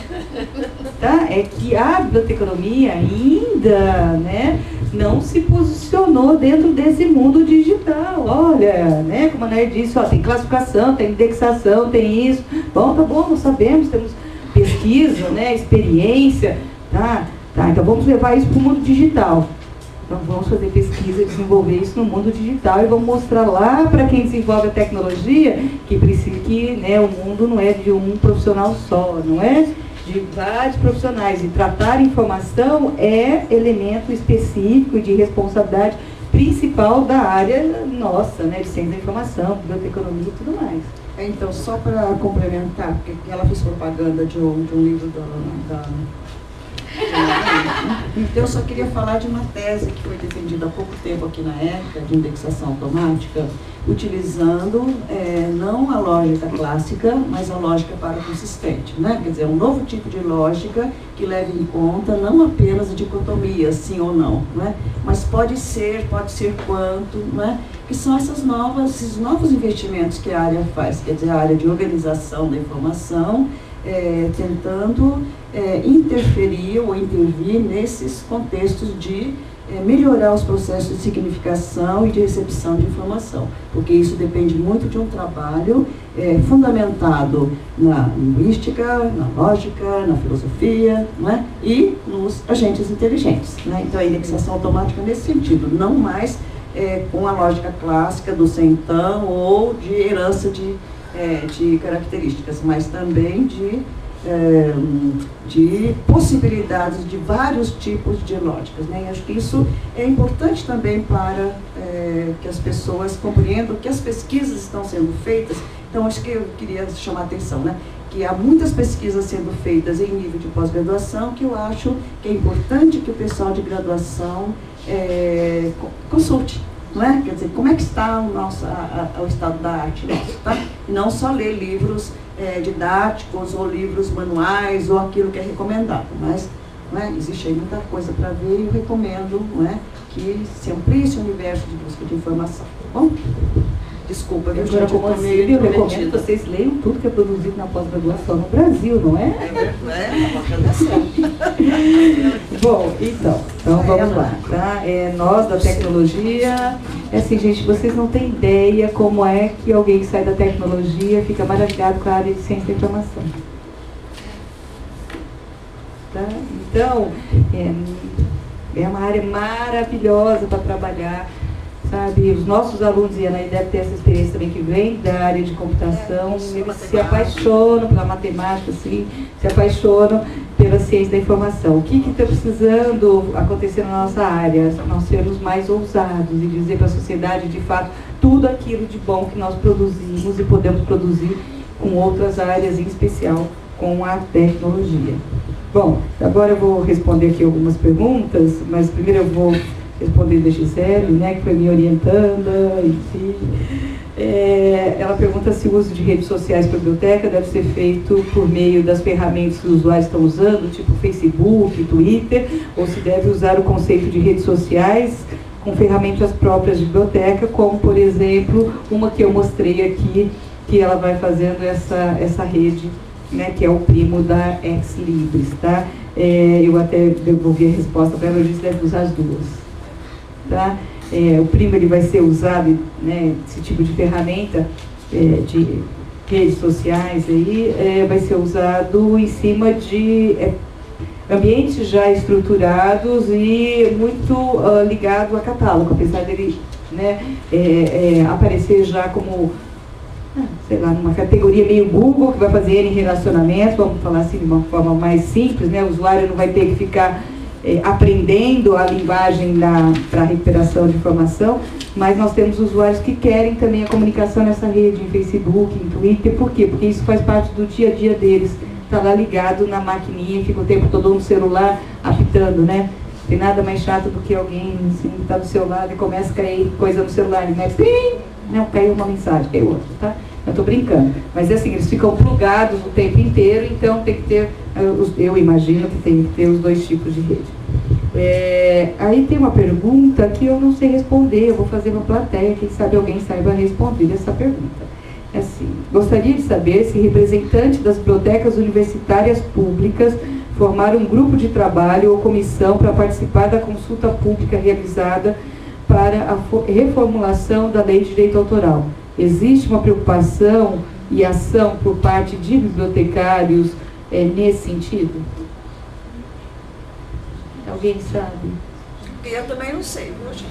Tá? É que a biblioteconomia ainda, né, não se posicionou dentro desse mundo digital. Olha, né, como a Nair disse, ó, tem classificação, tem indexação, tem isso. Bom, tá bom, nós sabemos, temos pesquisa, né, experiência. Tá, então vamos levar isso para o mundo digital. Então vamos fazer pesquisa, desenvolver isso no mundo digital e vamos mostrar lá para quem desenvolve a tecnologia que precisa né, o mundo não é de um profissional só, não é de vários profissionais. E tratar a informação é elemento específico de responsabilidade principal da área nossa, né, de ciência da informação, biblioteconomia e tudo mais. Então, só para complementar, porque ela fez propaganda de um livro da então, eu só queria falar de uma tese que foi defendida há pouco tempo aqui na ECA, de indexação automática, utilizando não a lógica clássica, mas a lógica paraconsistente, né? Quer dizer, um novo tipo de lógica que leve em conta não apenas a dicotomia, sim ou não, né? Mas pode ser quanto, né? Que são esses novos investimentos que a área faz, quer dizer, a área de organização da informação, tentando interferir ou intervir nesses contextos de melhorar os processos de significação e de recepção de informação, porque isso depende muito de um trabalho fundamentado na linguística, na lógica, na filosofia, né, e nos agentes inteligentes, né? Então a indexação automática nesse sentido, não mais com a lógica clássica do sem então ou de herança de características, mas também de possibilidades de vários tipos de lógicas, né? E acho que isso é importante também para que as pessoas compreendam que as pesquisas estão sendo feitas. Então, acho que eu queria chamar a atenção, né? Que há muitas pesquisas sendo feitas em nível de pós-graduação, que eu acho que é importante que o pessoal de graduação consulte. Não é? Quer dizer, como é que está o estado da arte nosso, tá? E não só ler livros didáticos ou livros manuais ou aquilo que é recomendado, mas não é? Existe aí muita coisa para ver e eu recomendo, não é? Que se amplie esse universo de busca de informação, tá bom? Desculpa, eu já eu recomendo que vocês leiam tudo que é produzido na pós-graduação no Brasil, não é? Bom, então vamos lá, tá? Nós da tecnologia, assim, gente, vocês não têm ideia como é que alguém que sai da tecnologia fica maravilhado com a área de ciência da informação. Tá? Então, é uma área maravilhosa para trabalhar. Sabe, os nossos alunos, e a Anaí deve ter essa experiência também, que vem da área de computação, eles se apaixonam pela matemática, assim, se apaixonam pela ciência da informação. O que está precisando acontecer na nossa área? Nós sermos mais ousados e dizer para a sociedade, de fato, tudo aquilo de bom que nós produzimos e podemos produzir com outras áreas, em especial com a tecnologia. Bom, agora eu vou responder aqui algumas perguntas, mas primeiro eu vou responder da Gisele, né, que foi me orientando, enfim. Ela pergunta se o uso de redes sociais para a biblioteca deve ser feito por meio das ferramentas que os usuários estão usando, tipo Facebook, Twitter, ou se deve usar o conceito de redes sociais com ferramentas próprias de biblioteca, como, por exemplo, uma que eu mostrei aqui, que ela vai fazendo essa rede, né, que é o primo da Ex Libris, tá? Eu até devolvi a resposta para ela, eu disse que deve usar as duas. Tá? O primo ele vai ser usado, né, esse tipo de ferramenta de redes sociais aí, vai ser usado em cima de ambientes já estruturados e muito ligado a catálogo, apesar dele, né, aparecer já como, sei lá, numa categoria meio Google, que vai fazer em relacionamento, vamos falar assim de uma forma mais simples, né? O usuário não vai ter que ficar aprendendo a linguagem para a recuperação de informação, mas nós temos usuários que querem também a comunicação nessa rede, em Facebook, em Twitter. Por quê? Porque isso faz parte do dia a dia deles, está lá ligado na maquininha, fica o tempo todo no celular apitando, né? Tem nada mais chato do que alguém assim, está do seu lado e começa a cair coisa no celular, né? Não, caiu uma mensagem, caiu outra, tá? Eu estou brincando, mas é assim, eles ficam plugados o tempo inteiro, então tem que ter, eu imagino que tem que ter os dois tipos de rede. Aí tem uma pergunta que eu não sei responder, eu vou fazer uma plateia, quem sabe alguém saiba responder essa pergunta. É assim, gostaria de saber se representantes das bibliotecas universitárias públicas formaram um grupo de trabalho ou comissão para participar da consulta pública realizada para a reformulação da Lei de Direito Autoral. Existe uma preocupação e ação por parte de bibliotecários nesse sentido? Alguém sabe? Eu também não sei, hoje.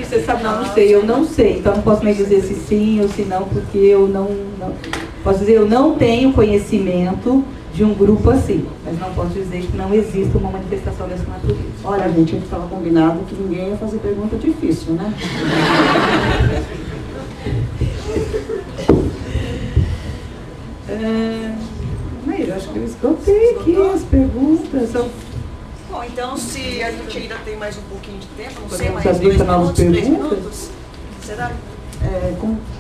Você sabe, não sei, eu não sei, então não posso nem dizer se sim ou se não, porque eu não posso dizer, eu não tenho conhecimento de um grupo assim, mas não posso dizer que não exista uma manifestação dessa natureza. Olha, gente, a gente estava combinado que ninguém ia fazer pergunta difícil, né? Eu acho que eu esgotei aqui as perguntas. Bom, então se a gente ainda tem mais um pouquinho de tempo, não sei, Podemos mais abrir 2 para novas minutos, 3 perguntas? minutos, será?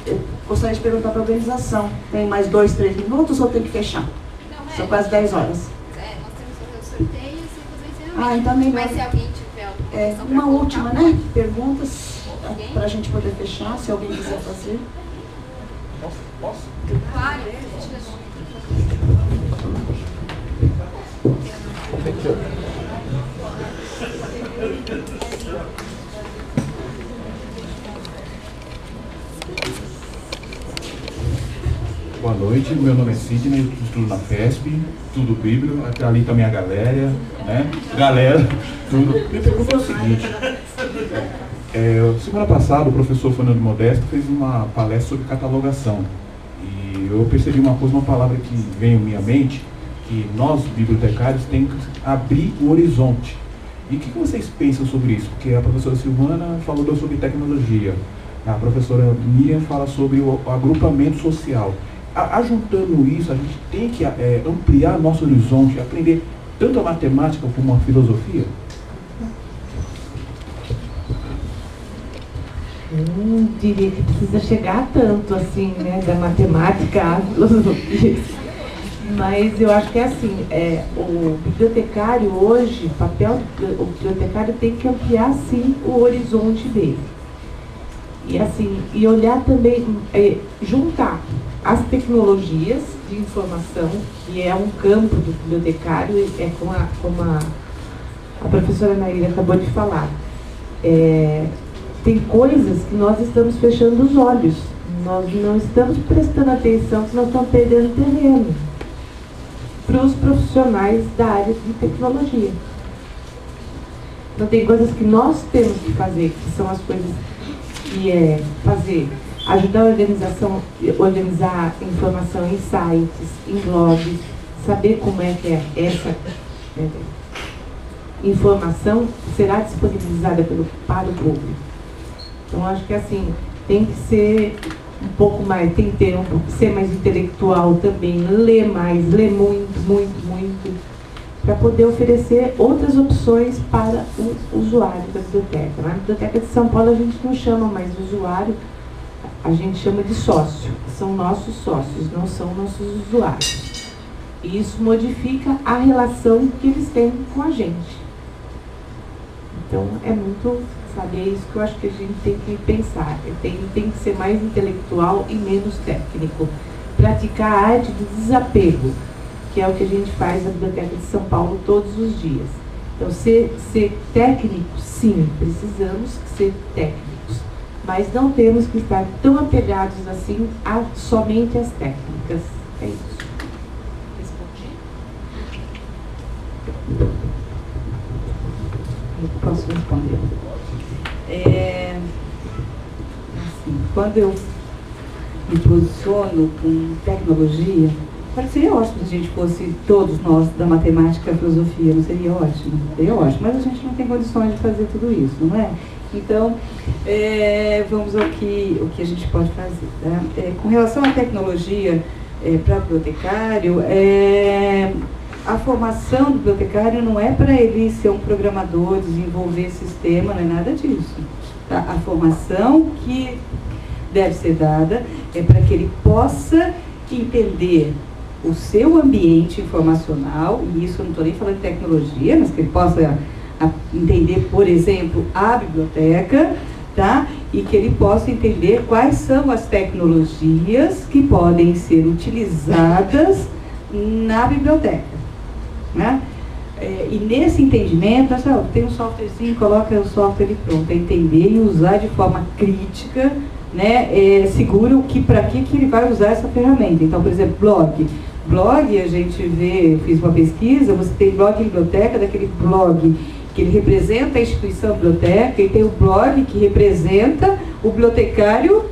Eu gostaria de perguntar para a organização, tem mais 2, 3 minutos ou tem que fechar? Não, São quase 10 horas. Nós temos que fazer o sorteio e fazer o encerramento. Então melhor. Mas se alguém tiver alguma questão pra Uma colocar, última, pode. né? Perguntas Alguém? para a gente poder fechar, se alguém quiser fazer. Posso? Claro, Thank you. noite, meu nome é Sidney, eu estudo na FESP, estudo Bíblia, ali também a galera, né? Galera, tudo. Minha pergunta é o seguinte, semana passada o professor Fernando Modesto fez uma palestra sobre catalogação e eu percebi uma palavra que veio à minha mente, que nós, bibliotecários, temos que abrir o horizonte. E o que vocês pensam sobre isso? Porque a professora Silvana falou sobre tecnologia, a professora Miriam fala sobre o agrupamento social. Ajuntando isso, a gente tem que ampliar nosso horizonte, aprender tanto a matemática como a filosofia? Não diria que precisa chegar tanto assim, né, da matemática à filosofia. Mas eu acho que é assim, o bibliotecário hoje, o bibliotecário tem que ampliar sim o horizonte dele. E assim, e olhar também, juntar as tecnologias de informação, que é um campo do bibliotecário, como a professora Maíra acabou de falar. Tem coisas que nós estamos fechando os olhos, nós não estamos prestando atenção, que nós estamos perdendo terreno para os profissionais da área de tecnologia. Então tem coisas que nós temos que fazer, que são as coisas que ajudar a organizar informação em sites, em blogs, saber como é que essa informação será disponibilizada para o público. Então acho que assim, tem que ser um pouco mais, tem que ser mais intelectual também, ler mais, ler muito, para poder oferecer outras opções para o usuário da biblioteca. Na Biblioteca de São Paulo a gente não chama mais de usuário, a gente chama de sócio, são nossos sócios, não são nossos usuários. E isso modifica a relação que eles têm com a gente. Então é muito, sabe, é isso que eu acho que a gente tem que pensar, tem que ser mais intelectual e menos técnico. Praticar a arte do desapego, que é o que a gente faz na Biblioteca de São Paulo todos os dias. Então, ser técnico, sim, precisamos ser técnicos, mas não temos que estar tão apegados assim somente às técnicas. É isso. Respondi? Eu posso responder. Assim, quando eu me posiciono com tecnologia, seria ótimo se a gente fosse todos nós da matemática e filosofia, não seria ótimo? Seria ótimo, mas a gente não tem condições de fazer tudo isso, não é? Então, vamos ao que a gente pode fazer. Tá? Com relação à tecnologia para o bibliotecário, a formação do bibliotecário não é para ele ser um programador, desenvolver sistema, não é nada disso. Tá? A formação que deve ser dada é para que ele possa entender o seu ambiente informacional, e isso eu não estou nem falando de tecnologia, mas que ele possa entender, por exemplo, a biblioteca, tá? E que ele possa entender quais são as tecnologias que podem ser utilizadas na biblioteca, né? E nesse entendimento, tem um softwarezinho, coloca o software ali pronto, é entender e usar de forma crítica, né? Seguro para que ele vai usar essa ferramenta. Então, por exemplo, blog, a gente vê, fiz uma pesquisa, você tem blog em biblioteca, daquele blog que ele representa a instituição biblioteca, e tem o blog que representa o bibliotecário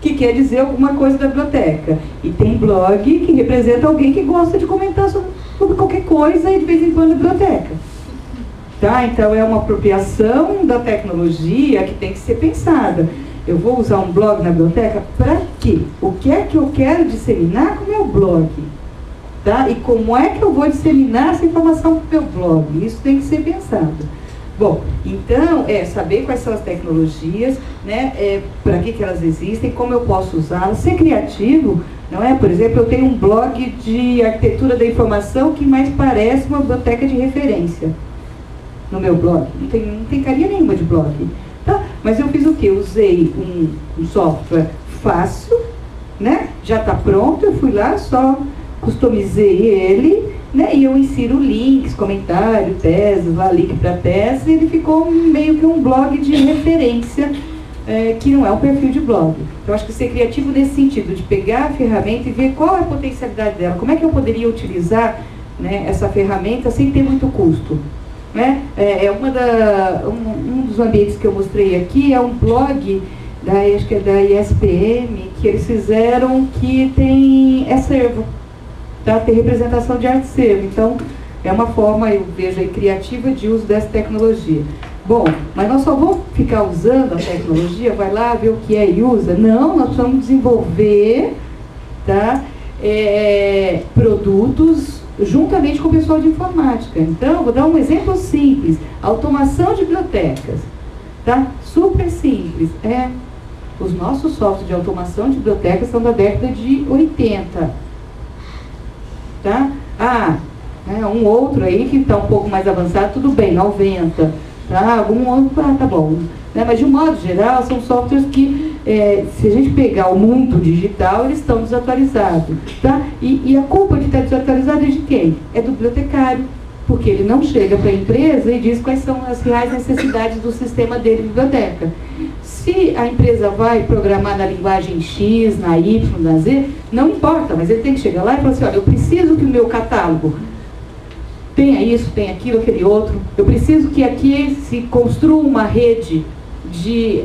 que quer dizer alguma coisa da biblioteca. E tem blog que representa alguém que gosta de comentar sobre qualquer coisa e de vez em quando na biblioteca. Tá? Então é uma apropriação da tecnologia que tem que ser pensada. Eu vou usar um blog na biblioteca para quê? O que é que eu quero disseminar com o meu blog? Tá? E como é que eu vou disseminar essa informação para o meu blog? Isso tem que ser pensado. Bom, então, saber quais são as tecnologias, né? Para que elas existem, como eu posso usá-las, ser criativo, não é? Por exemplo, eu tenho um blog de arquitetura da informação que mais parece uma biblioteca de referência no meu blog. Não tem carinha nenhuma de blog. Tá? Mas eu fiz o quê? Eu usei um software fácil, né? Já está pronto, eu fui lá, só customizei ele, né? E eu insiro links, comentário, teses, lá link para tese, e ele ficou meio que um blog de referência que não é um perfil de blog. Então, acho que ser criativo nesse sentido, de pegar a ferramenta e ver qual é a potencialidade dela, como é que eu poderia utilizar, né, essa ferramenta sem ter muito custo. Né? Um dos ambientes que eu mostrei aqui é um blog, acho que é da ISPM, que eles fizeram, que tem acervo, tá? Tem representação de arte-servo. Então, é uma forma, eu vejo aí, criativa de uso dessa tecnologia. Bom, mas nós só vamos ficar usando a tecnologia, vai lá ver o que é e usa? Não, nós precisamos desenvolver, tá? Produtos juntamente com o pessoal de informática. Então, vou dar um exemplo simples. Automação de bibliotecas. Tá? Super simples. Os nossos softwares de automação de bibliotecas são da década de 80. Tá? Um outro aí que está um pouco mais avançado, tudo bem, 90. Tá? Algum outro, tá bom. Né? Mas de um modo geral, são softwares que, se a gente pegar o mundo digital, eles estão desatualizados. Tá? E a culpa de estar desatualizado é de quem? É do bibliotecário, porque ele não chega para a empresa e diz quais são as reais necessidades do sistema dele de biblioteca. Se a empresa vai programar na linguagem X, na Y, na Z, não importa, mas ele tem que chegar lá e falar assim, olha, eu preciso que o meu catálogo tenha isso, tenha aquilo, aquele outro. Eu preciso que aqui se construa uma rede de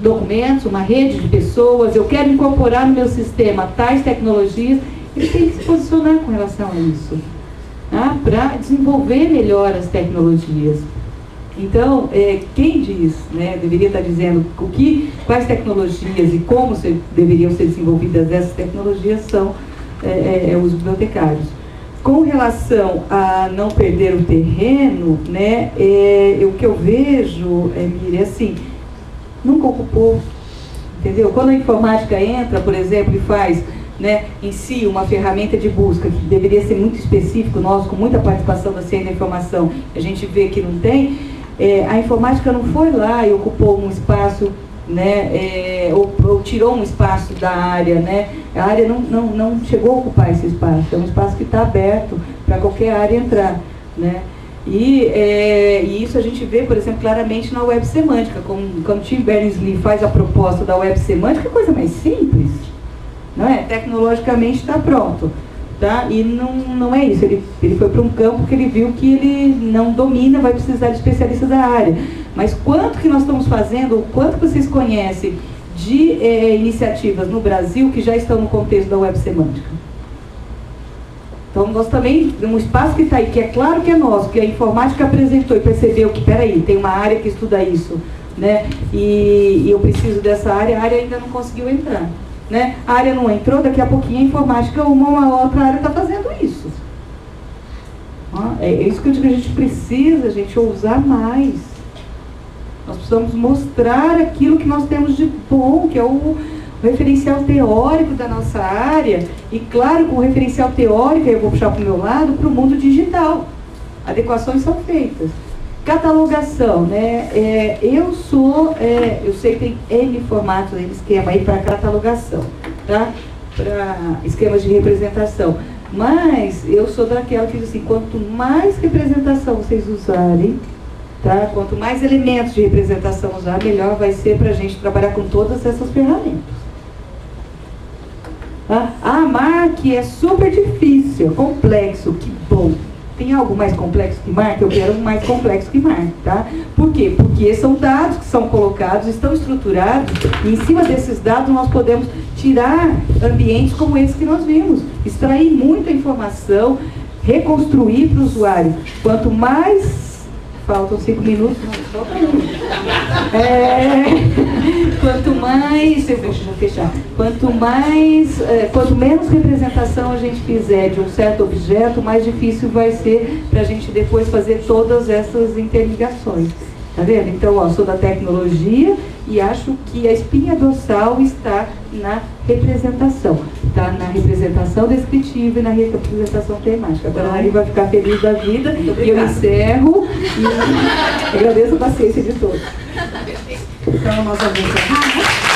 documentos, uma rede de pessoas. Eu quero incorporar no meu sistema tais tecnologias. Ele tem que se posicionar com relação a isso, tá? Para desenvolver melhor as tecnologias. Então, quem diz, né, deveria estar dizendo quais tecnologias e como deveriam ser desenvolvidas essas tecnologias são os bibliotecários. Com relação a não perder o terreno, né, o que eu vejo, Miriam, assim, nunca ocupou, entendeu? Quando a informática entra, por exemplo, e faz, né, em si uma ferramenta de busca, que deveria ser muito específico, nós com muita participação da ciência da informação, a gente vê que não tem, a informática não foi lá e ocupou um espaço, né, ou tirou um espaço da área, né? A área não chegou a ocupar esse espaço, é um espaço que está aberto para qualquer área entrar, né? E isso a gente vê, por exemplo, claramente na web semântica, quando Tim Berners-Lee faz a proposta da web semântica, é coisa mais simples, não é? Tecnologicamente está pronto, tá? E não é isso, ele foi para um campo que ele viu que ele não domina, vai precisar de especialistas da área. Mas quanto que nós estamos fazendo, quanto que vocês conhecem de iniciativas no Brasil que já estão no contexto da web semântica? Então, nós também, um espaço que está aí, que é claro que é nosso, que a informática apresentou e percebeu que, peraí, tem uma área que estuda isso, né? E eu preciso dessa área, a área ainda não conseguiu entrar, né? A área não entrou, daqui a pouquinho a informática, uma outra área está fazendo isso. É isso que eu digo, a gente precisa, ousar mais. Nós precisamos mostrar aquilo que nós temos de bom, que é o referencial teórico da nossa área. E claro, com o referencial teórico, eu vou puxar para o meu lado, para o mundo digital. Adequações são feitas. Catalogação, né? Eu sei que tem N formatos, N esquema aí para catalogação, tá? Para esquemas de representação. Mas eu sou daquela que diz assim, quanto mais representação vocês usarem, tá? Quanto mais elementos de representação usar, melhor vai ser para a gente trabalhar com todas essas ferramentas. Tá? MARC é super difícil, é complexo, que bom. Tem algo mais complexo que MARC? Eu quero um mais complexo que MARC, tá? Por quê? Porque são dados que são colocados, estão estruturados, e em cima desses dados nós podemos tirar ambientes como esse que nós vimos, extrair muita informação, reconstruir para o usuário. Quanto mais... Faltam 5 minutos, não, falta um. Quanto mais, deixa eu fechar, quanto menos representação a gente fizer de um certo objeto, mais difícil vai ser para a gente depois fazer todas essas interligações. Tá vendo? Então, ó, sou da tecnologia e acho que a espinha dorsal está na representação. Tá? Na representação descritiva e na representação temática. Agora a Ari vai ficar feliz da vida e eu encerro e agradeço a paciência de todos. Então, nós vamos encerrar.